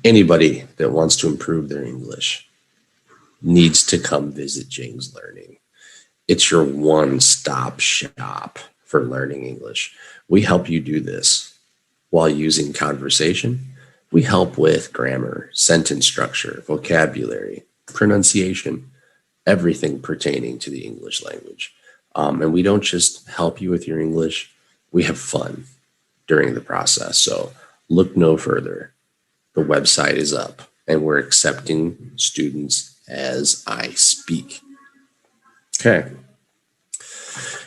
anybody that wants to improve their English needs to come visit Jing's Learning. It's your one-stop shop for learning English. We help you do this while using conversation. We help with grammar, sentence structure, vocabulary, pronunciation, everything pertaining to the English language. And we don't just help you with your English, we have fun during the process. So look no further. The website is up and we're accepting students as I speak. Okay.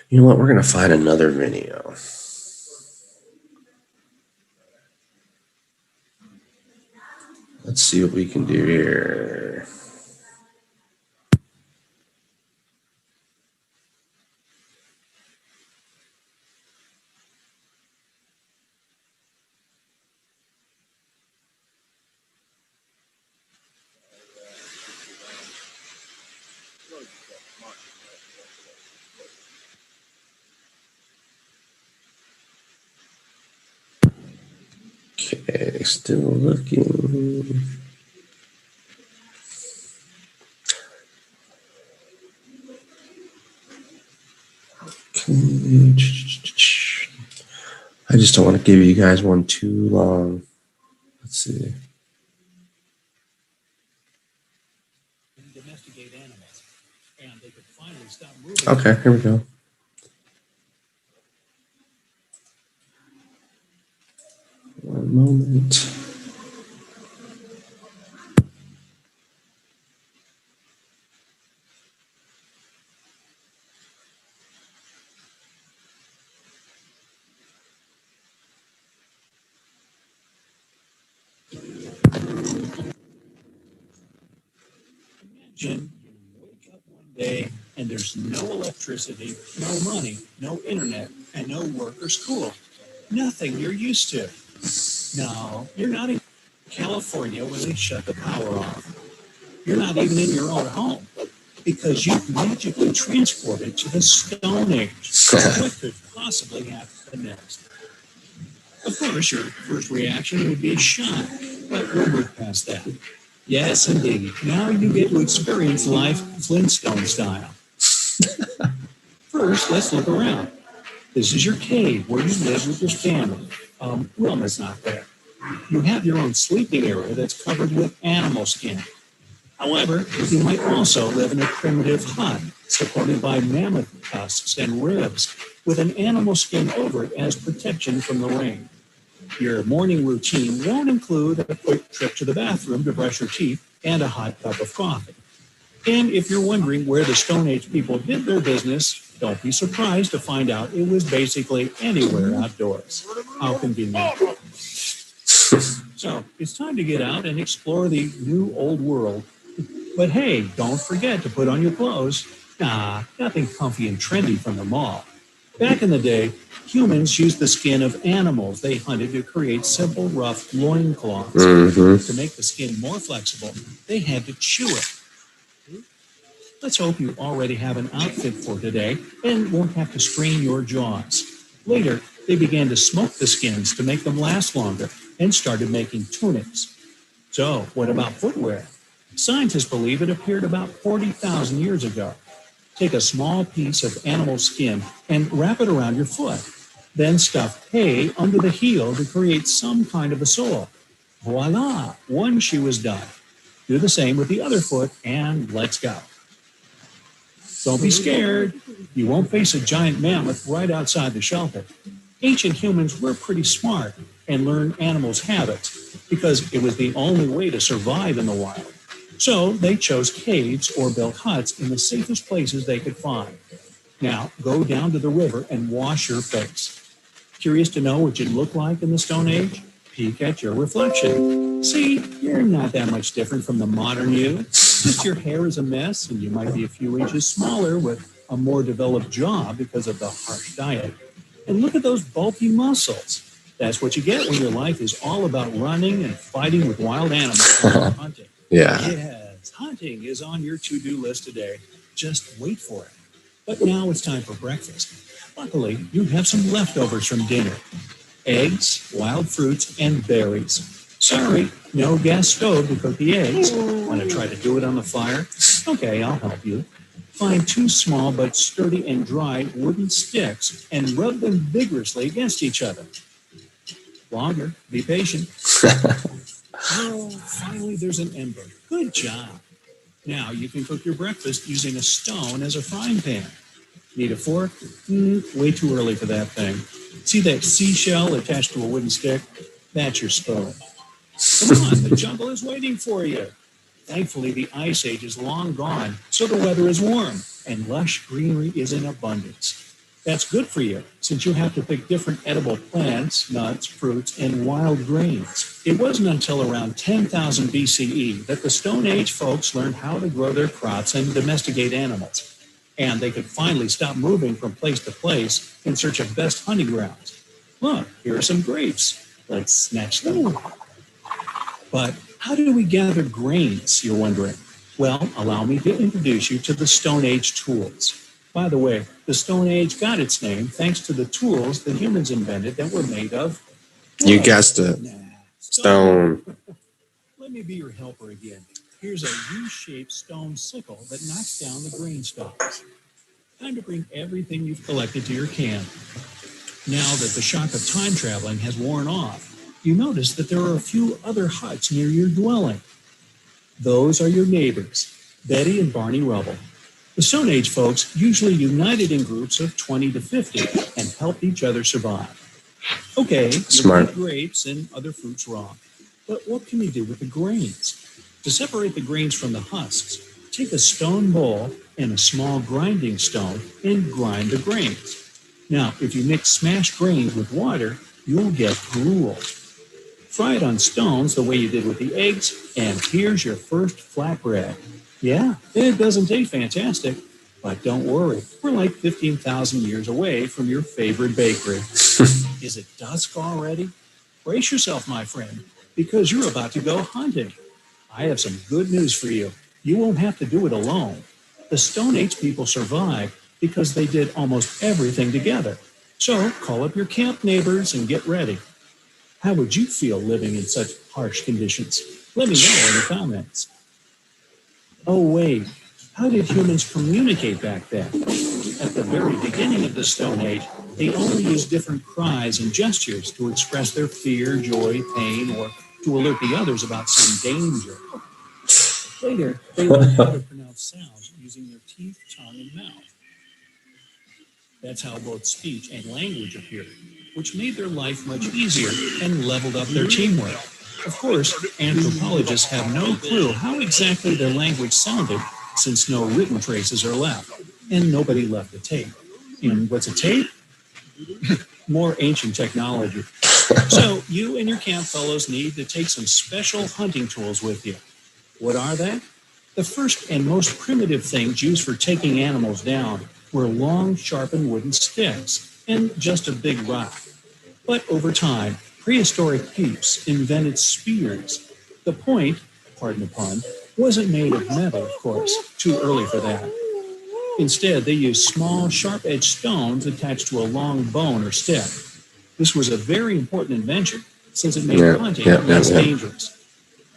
You know what? We're going to find another video. Let's see what we can do here. Okay, still looking. Okay. I just don't want to give you guys one too long. Let's see. Domesticate animals, and they could finally stop moving. Okay, here we go. One moment. Imagine you wake up one day and there's no electricity, no money, no internet, and no work or school. Nothing you're used to. No, you're not in California when they shut the power off. You're not even in your own home because you've magically transported to the Stone Age. What could possibly happen next? Of course, your first reaction would be shock, but we'll move past that. Yes, indeed. Now you get to experience life Flintstone style. First, let's look around. This is your cave where you live with your family. Wilma's not there. You have your own sleeping area that's covered with animal skin. However, you might also live in a primitive hut supported by mammoth tusks and ribs with an animal skin over it as protection from the rain. Your morning routine won't include a quick trip to the bathroom to brush your teeth and a hot cup of coffee. And if you're wondering where the Stone Age people did their business, don't be surprised to find out it was basically anywhere outdoors. How convenient. So it's time to get out and explore the new old world. But hey, don't forget to put on your clothes. Nah, nothing comfy and trendy from the mall. Back in the day, humans used the skin of animals they hunted to create simple, rough loincloths. To make the skin more flexible, they had to chew it. Let's hope you already have an outfit for today and won't have to strain your jaws. Later, they began to smoke the skins to make them last longer and started making tunics. So, what about footwear? Scientists believe it appeared about 40,000 years ago. Take a small piece of animal skin and wrap it around your foot. Then stuff hay under the heel to create some kind of a sole. Voila, one shoe is done. Do the same with the other foot and let's go. Don't be scared. You won't face a giant mammoth right outside the shelter. Ancient humans were pretty smart and learned animals' habits because it was the only way to survive in the wild. So they chose caves or built huts in the safest places they could find. Now go down to the river and wash your face. Curious to know what you'd look like in the Stone Age? Peek at your reflection. See, you're not that much different from the modern you. Just your hair is a mess and you might be a few inches smaller with a more developed jaw because of the harsh diet. And look at those bulky muscles. That's what you get when your life is all about running and fighting with wild animals and hunting. Yeah. Yes, hunting is on your to-do list today. Just wait for it. But now it's time for breakfast. Luckily, you have some leftovers from dinner. Eggs, wild fruits, and berries. Sorry, no gas stove to cook the eggs. Want to try to do it on the fire? Okay, I'll help you. Find two small but sturdy and dry wooden sticks and rub them vigorously against each other. Longer, be patient. Oh, finally there's an ember. Good job. Now you can cook your breakfast using a stone as a frying pan. Need a fork? Way too early for that thing. See that seashell attached to a wooden stick? That's your spoon. Come on, the jungle is waiting for you. Thankfully, the ice age is long gone, so the weather is warm and lush greenery is in abundance. That's good for you, since you have to pick different edible plants, nuts, fruits, and wild grains. It wasn't until around 10,000 BCE that the Stone Age folks learned how to grow their crops and domesticate animals. And they could finally stop moving from place to place in search of best hunting grounds. Look, here are some grapes. Let's snatch them. But how do we gather grains, you're wondering? Well, allow me to introduce you to the Stone Age tools. By the way, the Stone Age got its name thanks to the tools that humans invented that were made of... You guessed it. Stone. Let me be your helper again. Here's a U-shaped stone sickle that knocks down the grain stalks. Time to bring everything you've collected to your camp. Now that the shock of time traveling has worn off, you notice that there are a few other huts near your dwelling. Those are your neighbors, Betty and Barney Rubble. The Stone Age folks usually united in groups of 20 to 50 and helped each other survive. Okay, Smart. you eat grapes and other fruits raw. But what can you do with the grains? To separate the grains from the husks, take a stone bowl and a small grinding stone and grind the grains. Now, if you mix smashed grains with water, you'll get gruel. Fry it on stones the way you did with the eggs, and here's your first flatbread. Yeah, it doesn't taste fantastic, but don't worry. We're like 15,000 years away from your favorite bakery. Is it dusk already? Brace yourself, my friend, because you're about to go hunting. I have some good news for you. You won't have to do it alone. The Stone Age people survived because they did almost everything together. So call up your camp neighbors and get ready. How would you feel living in such harsh conditions? Let me know in the comments. Oh, wait. How did humans communicate back then? At the very beginning of the Stone Age, they only used different cries and gestures to express their fear, joy, pain, or to alert the others about some danger. Later, they learned how to pronounce sounds using their teeth, tongue, and mouth. That's how both speech and language appeared, which made their life much easier and leveled up their teamwork. Of course, anthropologists have no clue how exactly their language sounded, since no written traces are left, and nobody left a tape. And what's a tape? More ancient technology. So you and your camp fellows need to take some special hunting tools with you. What are they? The first and most primitive things used for taking animals down were long, sharpened wooden sticks and just a big rock. But over time, prehistoric peeps invented spears. The point, pardon the pun, wasn't made of metal, of course, too early for that. Instead, they used small, sharp-edged stones attached to a long bone or stick. This was a very important invention, since it made hunting less dangerous.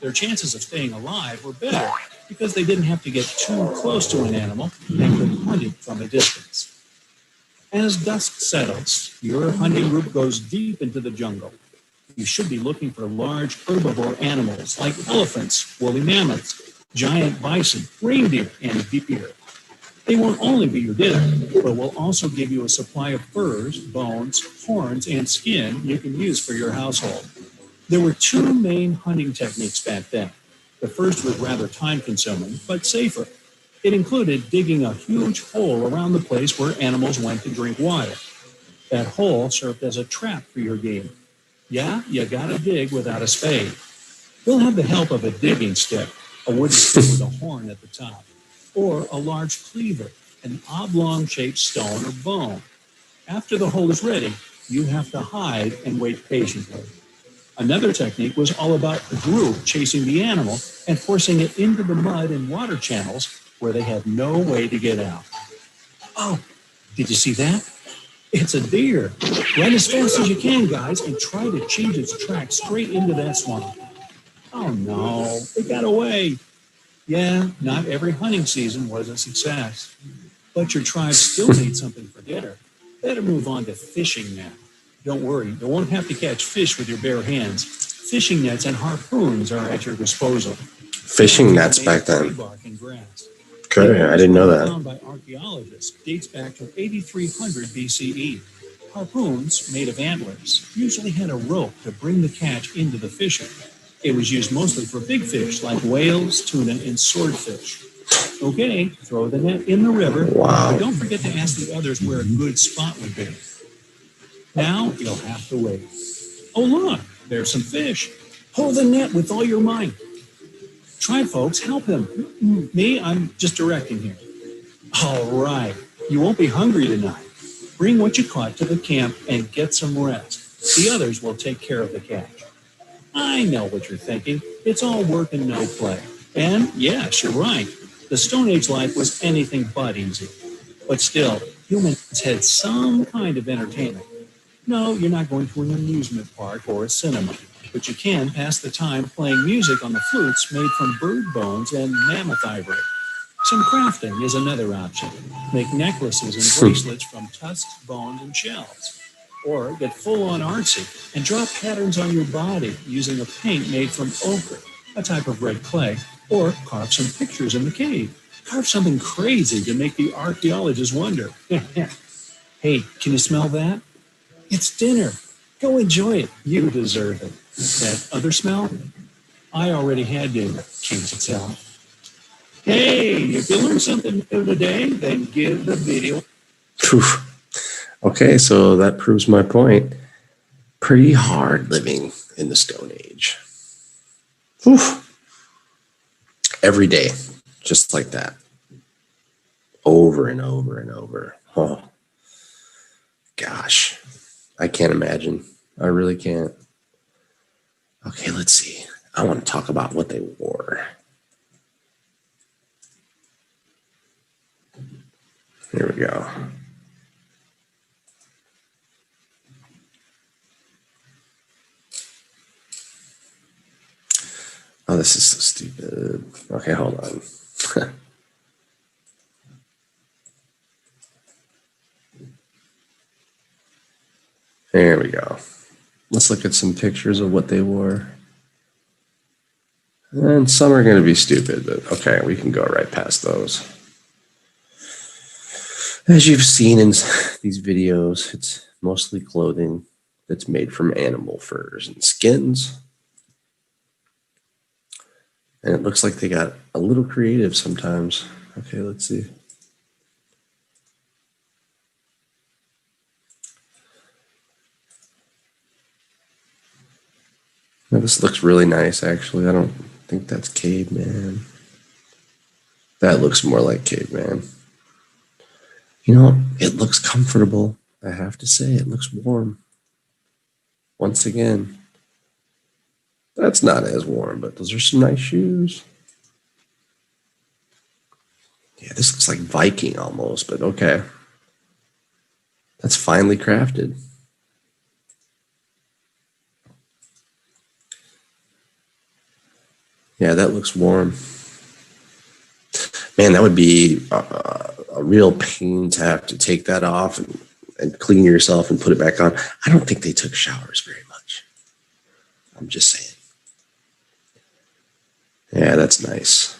Their chances of staying alive were better because they didn't have to get too close to an animal and could hunt it from a distance. As dusk settles, your hunting group goes deep into the jungle. You should be looking for large herbivore animals like elephants, woolly mammoths, giant bison, reindeer, and deer. They won't only be your dinner, but will also give you a supply of furs, bones, horns, and skin you can use for your household. There were two main hunting techniques back then. The first was rather time-consuming, but safer. It included digging a huge hole around the place where animals went to drink water. That hole served as a trap for your game. Yeah, you gotta dig without a spade. You'll have the help of a digging stick, a wooden stick with a horn at the top, or a large cleaver, an oblong-shaped stone or bone. After the hole is ready, you have to hide and wait patiently. Another technique was all about a group chasing the animal and forcing it into the mud and water channels where they had no way to get out. Oh, did you see that? It's a deer. Run as fast as you can, guys, and try to change its track straight into that swamp. Oh no, they got away. Yeah, not every hunting season was a success. But your tribe still needs something for dinner. Better move on to fishing now. Don't worry, you won't have to catch fish with your bare hands. Fishing nets and harpoons are at your disposal. Fishing nets back Tree then. bark and grass. Okay, I didn't know that. Found by archaeologists dates back to 8300 BCE. Harpoons made of antlers usually had a rope to bring the catch into the fishing. It was used mostly for big fish like whales, tuna, and swordfish. Okay, throw the net in the river, Wow. but don't forget to ask the others where a good spot would be. Now you'll have to wait. Oh look, there's some fish. Pull the net with all your might. Try, folks, help him. Me, I'm just directing here. All right, you won't be hungry tonight. Bring what you caught to the camp and get some rest. The others will take care of the catch. I know what you're thinking. It's all work and no play. And yes, you're right. The Stone Age life was anything but easy. But still, humans had some kind of entertainment. No, you're not going to an amusement park or a cinema, but you can pass the time playing music on the flutes made from bird bones and mammoth ivory. Some crafting is another option. Make necklaces and bracelets from tusks, bones, and shells. Or get full-on artsy and draw patterns on your body using a paint made from ochre, a type of red clay, or carve some pictures in the cave. Carve something crazy to make the archaeologists wonder. Hey, can you smell that? It's dinner. Go enjoy it. You deserve it. That other smell? I already had dinner. Can't you tell? Hey, if you learned something new today, then give the video. Oof. Okay, so that proves my point. Pretty hard living in the Stone Age. Oof. Every day, just like that. Over and over and over. Oh, gosh. I can't imagine. I really can't. Okay, let's see. I want to talk about what they wore. Here we go. Oh, this is so stupid. Okay, hold on. There we go. Let's look at some pictures of what they wore. And some are going to be stupid, but okay, we can go right past those. As you've seen in these videos, it's mostly clothing that's made from animal furs and skins. And it looks like they got a little creative sometimes. Okay, let's see. Now, this looks really nice, actually. I don't think that's caveman. That looks more like caveman. You know, it looks comfortable. I have to say, it looks warm. Once again, that's not as warm, but those are some nice shoes. Yeah, this looks like Viking almost, but okay. That's finely crafted. Yeah, that looks warm. Man, that would be a real pain to have to take that off and clean yourself and put it back on. I don't think they took showers very much. I'm just saying. Yeah, that's nice.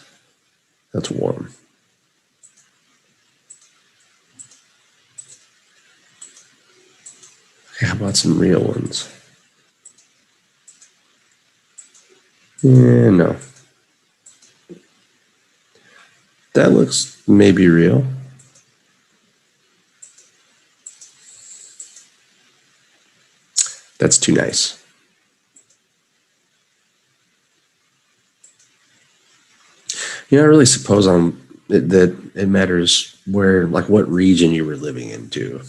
That's warm. Okay, how about some real ones? Yeah, no. That looks maybe real. That's too nice. You know, I really suppose that it matters where, like, what region you were living into.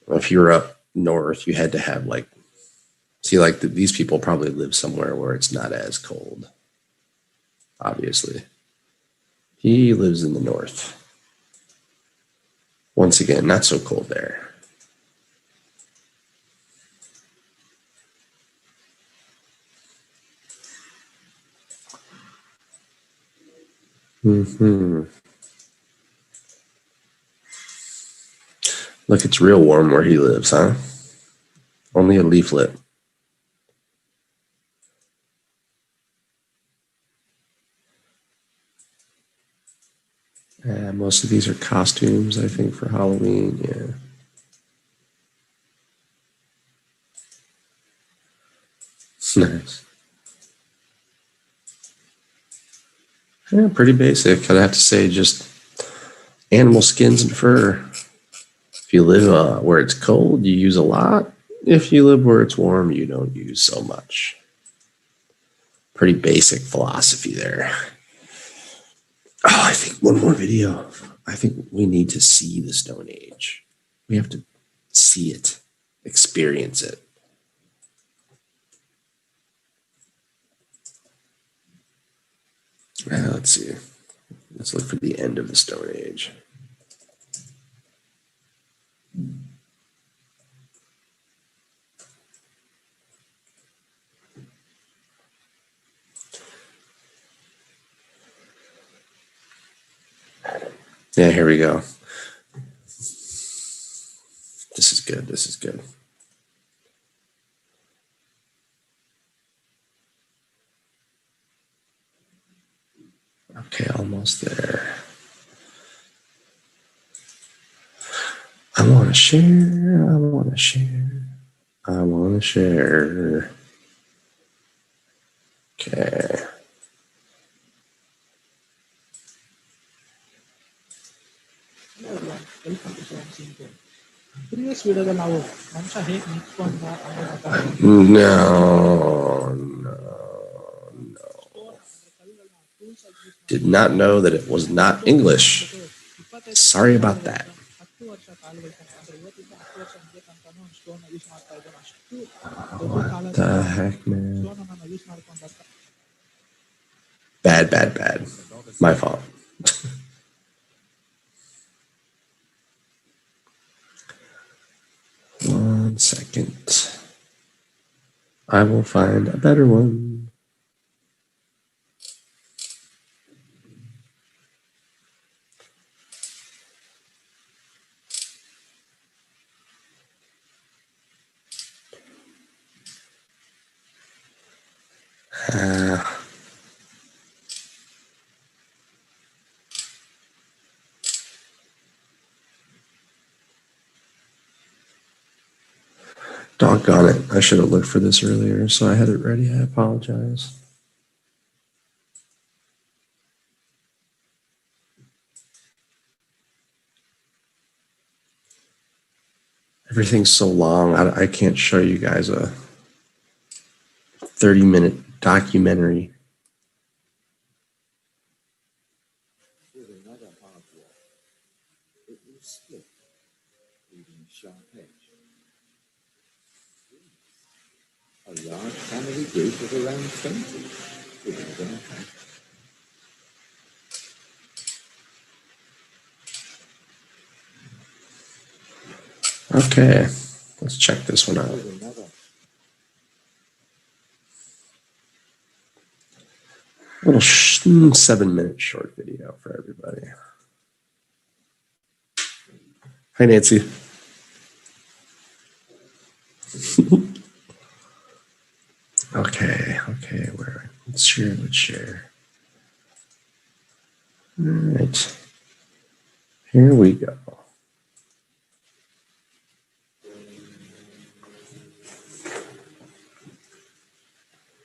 If you were up north, you had to have these people probably live somewhere where it's not as cold. Obviously, he lives in the north. Once again, not so cold there. Hmm. Look, it's real warm where he lives, huh? Only a leaflet. Most of these are costumes, I think, for Halloween. Yeah. Nice. Yeah, pretty basic. I'd have to say just animal skins and fur. If you live where it's cold, you use a lot. If you live where it's warm, you don't use so much. Pretty basic philosophy there. Oh, I think one more video. I think we need to see the Stone Age. We have to see it, experience it. Let's see. Let's look for the end of the Stone Age. Yeah, here we go. This is good. This is good. Okay, almost there. I want to share. I want to share. I want to share. Okay. No, no. Did not know that it was not English. Sorry about that. What the heck, man? Bad, bad, bad. My fault. One second. I will find a better one. Doggone it. I should have looked for this earlier, so I had it ready. I apologize. Everything's so long. I can't show you guys a 30-minute documentary. A large family group of around 20 living in a house. Okay, let's check this one out. A little 7-minute short video for everybody. Hi, Nancy. Okay, where? Let's share. All right, here we go.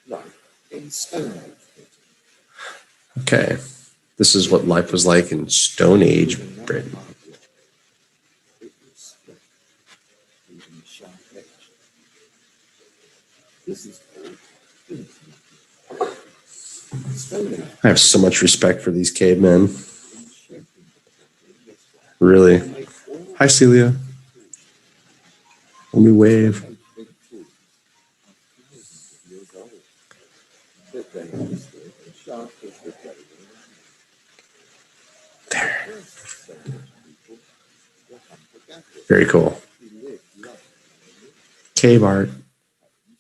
Life in Stone Age. Okay, this is what life was like in Stone Age Britain. It was split, leaving a sharp edge. This is called infinite. Stone Age I have so much respect for these cavemen. in shaping Really. make all Hi, Celia. Let me wave. those big tools are thousands of years old. But they understood the sharp as the day. There. First Stone Age people were hunter-gatherers. Very cool. Who lived long Cave art. homes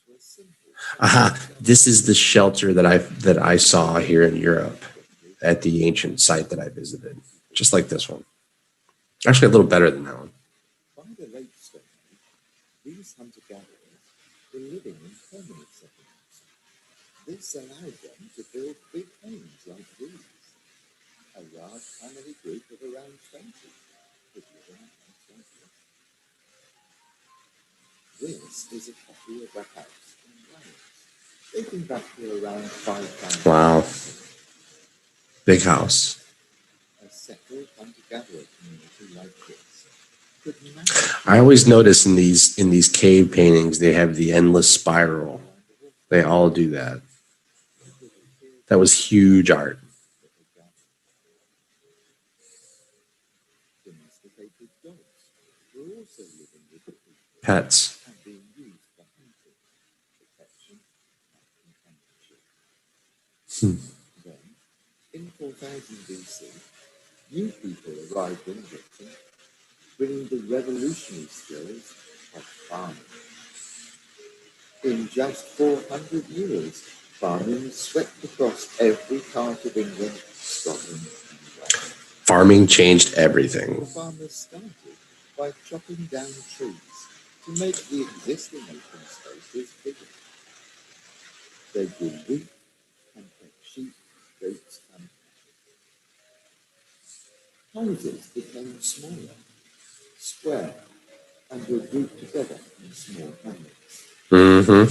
were simple. Aha. This is the shelter that I saw here in Europe. at the ancient site that I visited, just like this one. Actually, a little better than that one. By the late Stone Age, these hunter-gatherers were living in permanent settlements. This allowed them to build big homes like these. A large family group of around 20 could live in a house like this. This is a copy of a house in Wales, dating back to around 5,000. Wow. Big house. A settled hunter-gatherer community like this could manage I always notice in these cave paintings, they have the endless spiral. They all do that. That was huge art. domesticated dogs were also living with the people Pets. and being used for hunting, protection, and companionship. Then, in 4000 BC, new people arrived in Britain, bringing the revolutionary skills of farming. In just 400 years, farming swept across every part of England, Scotland, and Wales. Farming changed The everything. farmers started by chopping down trees to make the existing open spaces bigger. They grew wheat and kept sheep, goats, and houses became smaller, square, and were grouped together in small hamlets. Mm-hmm.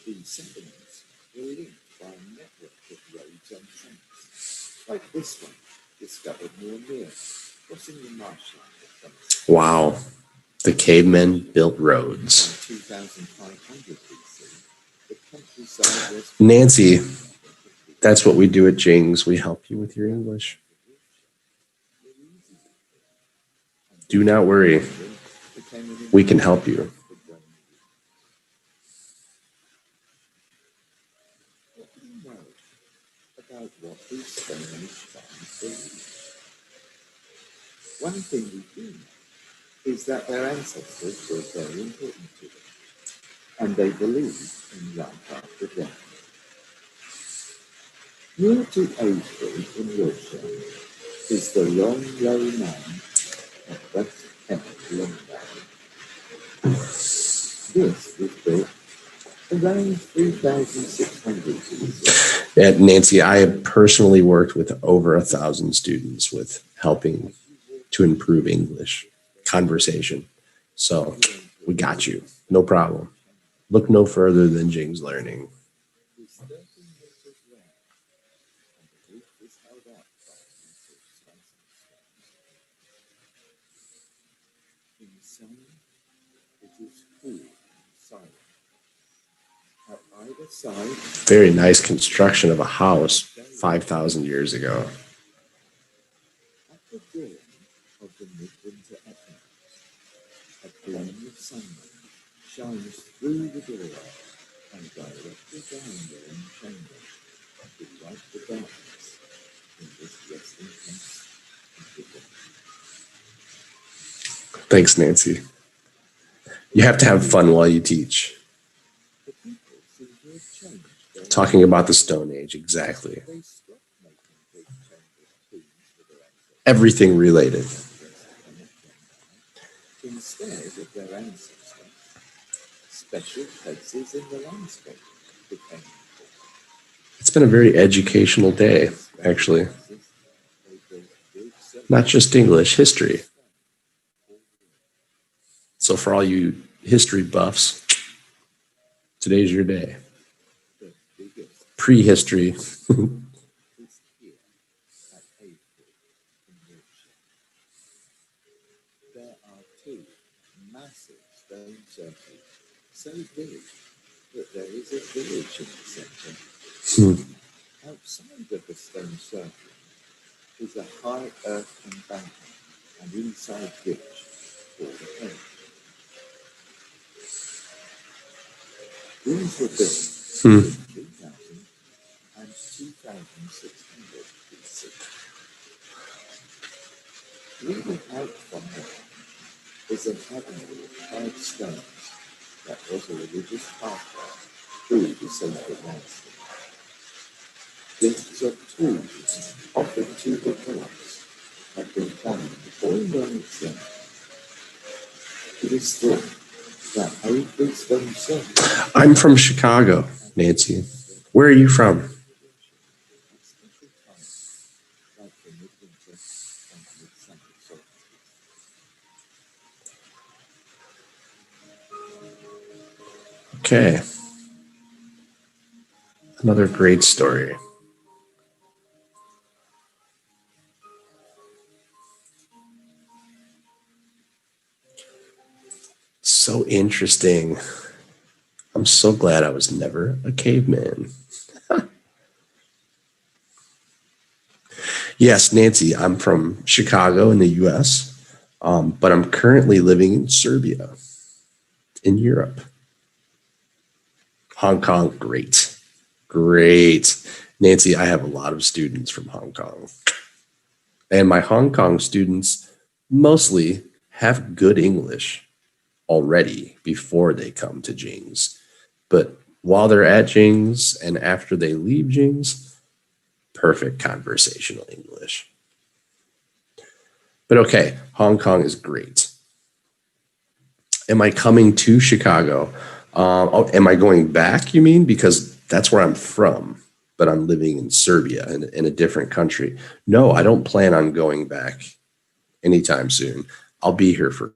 These settlements were linked by a network of roads and tracks, like this one, discovered near Mere, crossing the marshland of Somerset. Wow. The cavemen built roads. By 2500 BC, the countryside was Nancy, that's what we do at Jings. We help you with your English. Do not worry. We can help you. What do you know about what these Stone Age farmers believed? One thing we do know is that their ancestors were very important to them, and they believed in life after death. Near to Avebury in Wiltshire is the long, low mound of West Kent Longbarrow. This was built around 3600 BC. Nancy, I have personally worked with over 1,000 students with helping to improve English conversation. So we got you. No problem. Look no further than Jings Learning. Is 13 meters long, and the roof is held up by a massive slicing stone. Inside, it is cool and silent. At either side, Very nice construction of a house 5,000 years ago. at the dawn of the midwinter equinox, a flame of sunlight shines through the doorway and directly down their own chamber to light the darkness in this resting place of the dead. Thanks, Nancy. You have to have fun while you teach. The people seem to have changed their Talking about the Stone Age, exactly. They stopped making big chamber tombs for their ancestors. Everything related. Instead of their ancestors, special places in the landscape became It's been a very educational day, actually. Not just English, history. So for all you history buffs, today's your day. the biggest Prehistory. is here at Avebury in Wiltshire. There are two massive stone circles, so big that there is a village in the centre. Outside of the stone circle is a high earth embankment and inside ditch called a hedge. These were built between 3000 and 2600 BC. Leading out from there is an avenue of carved stones that was a religious pathway through the sacred landscape. Lists of tools offered to the class have been found all along its length. It is thought that authors themselves I'm from Chicago, Nancy. Where are you from? at special times, like the midwinter and midsummer solstice. Okay. Another great story. So interesting. I'm so glad I was never a caveman. Yes, Nancy, I'm from Chicago in the US, but I'm currently living in Serbia in Europe. Hong Kong, great. Great. Nancy, I have a lot of students from Hong Kong. And my Hong Kong students mostly have good English already before they come to Jing's. But while they're at Jing's and after they leave Jing's, perfect conversational English. But okay, Hong Kong is great. Am I coming to Chicago? Am I going back, you mean? Because that's where I'm from, but I'm living in Serbia in a different country. No, I don't plan on going back anytime soon. I'll be here for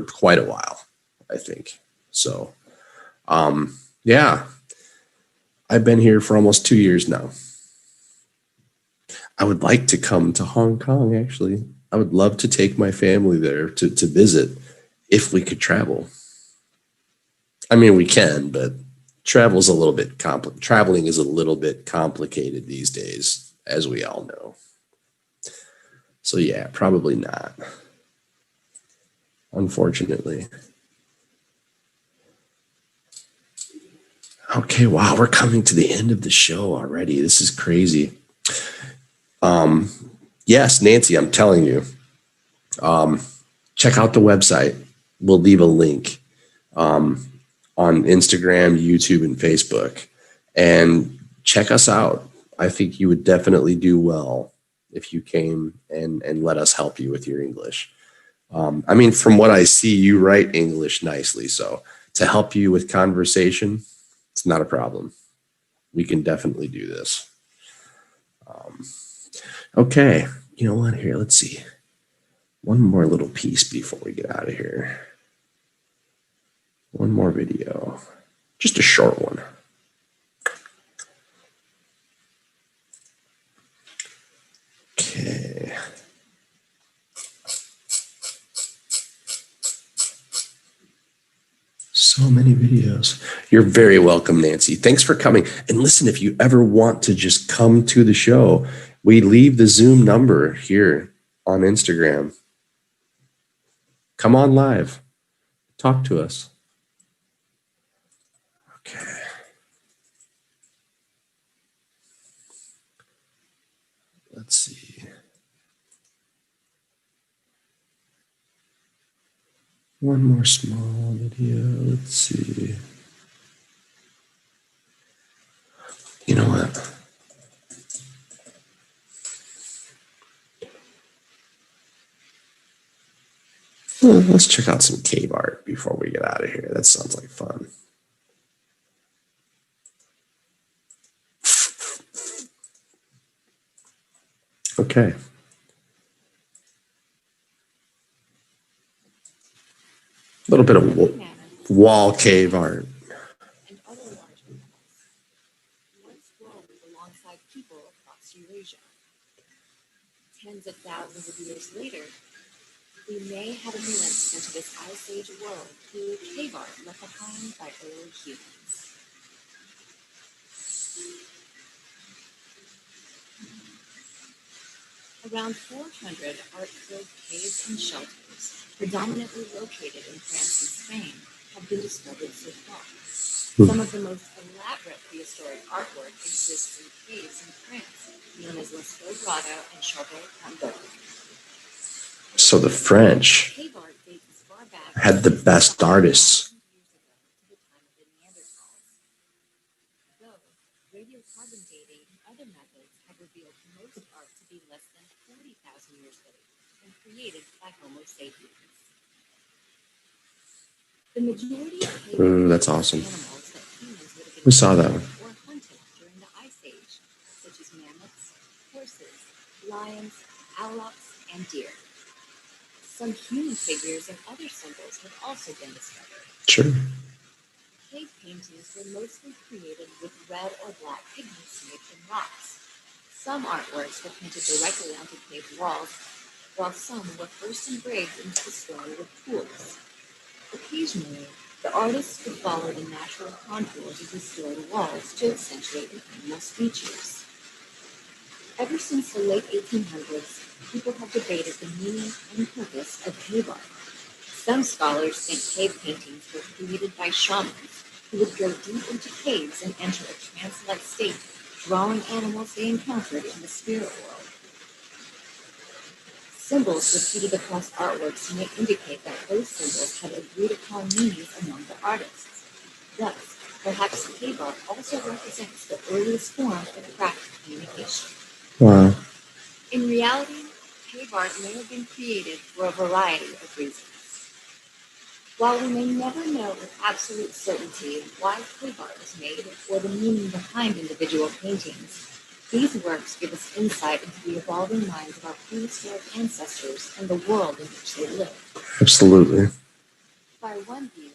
quite a while, I think. So, yeah, I've been here for almost 2 years now. I would like to come to Hong Kong, actually. I would love to take my family there to visit if we could travel. I mean, we can, but traveling is a little bit complicated these days, as we all know. So yeah, probably not. Unfortunately. Okay, wow, we're coming to the end of the show already. This is crazy. Yes, Nancy, I'm telling you. Check out the website. We'll leave a link on Instagram, YouTube, and Facebook. And check us out. I think you would definitely do well if you came and let us help you with your English. I mean, from what I see, you write English nicely. So to help you with conversation, it's not a problem. We can definitely do this. Okay, you know what? Here, let's see. One more little piece before we get out of here. One more video, just a short one. Okay. So many videos. You're very welcome, Nancy. Thanks for coming. And listen, if you ever want to just come to the show, we leave the Zoom number here on Instagram. Come on live. Talk to us. Okay. Let's see. One more small video. Let's see. You know what? Well, let's check out some cave art before we get out of here. That sounds like fun. Okay. A little bit of wall cave art. And other large mammals once roamed alongside people across Eurasia. Tens of thousands of years later, we may have a glimpse into this Ice Age world through cave art left behind by early humans. Around 400 art-filled caves and shelters, predominantly located in France and Spain, have been discovered so far. Some of the most elaborate prehistoric artwork exists in caves in France, known as Lascaux Grotto and Charbet-Cambo. So the French Cave art dates as far back had the best artists. years ago to the time of the Neanderthals. Though radiocarbon dating and other methods created by Homo sapiens. The majority of cave Ooh, that's paintings awesome. are animals that humans would have been We saw that one. or hunted during the Ice Age, such as mammoths, horses, lions, aulochs, and deer. Some human figures and other symbols have also been discovered. Sure. Cave paintings were mostly created with red or black pigments made from rocks. Some artworks were painted directly onto cave walls, while some were first engraved into the stone with tools. Occasionally, the artists would follow the natural contours of the stone walls to accentuate the animal's features. Ever since the late 1800s, people have debated the meaning and purpose of cave art. Some scholars think cave paintings were created by shamans who would go deep into caves and enter a trance-like state, drawing animals they encountered in the spirit world. Symbols repeated across artworks may indicate that those symbols had agreed upon meanings among the artists. Thus, perhaps cave art also represents the earliest form of craft communication. Wow. In reality, cave art may have been created for a variety of reasons. While we may never know with absolute certainty why cave art was made or the meaning behind individual paintings, these works give us insight into the evolving minds of our prehistoric ancestors and the world in which they lived. Absolutely. By one view,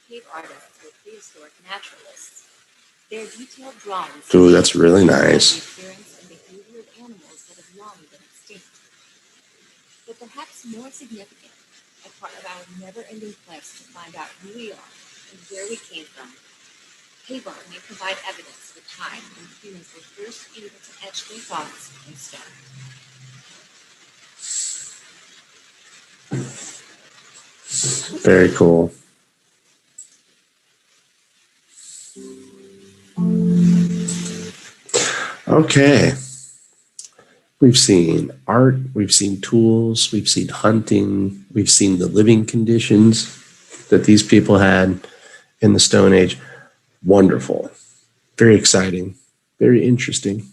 cave artists were prehistoric naturalists. Their detailed drawings Ooh, that's really nice. the appearance and behavior of animals that have long been extinct. But perhaps more significant, a part of our never-ending quest to find out who we are and where we came from, cave art may provide evidence of a time when humans were first able to etch their thoughts in stone. Very cool. Okay. We've seen art, we've seen tools, we've seen hunting, we've seen the living conditions that these people had in the Stone Age. Wonderful. Very exciting. Very interesting.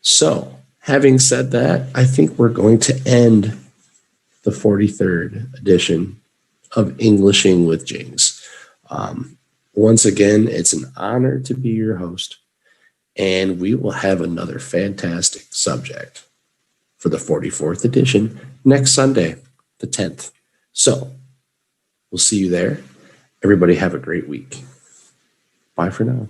So, having said that, I think we're going to end the 43rd edition of Englishing with Jings. Once again, it's an honor to be your host, and we will have another fantastic subject for the 44th edition next Sunday, the 10th. So, we'll see you there. Everybody have a great week. Bye for now.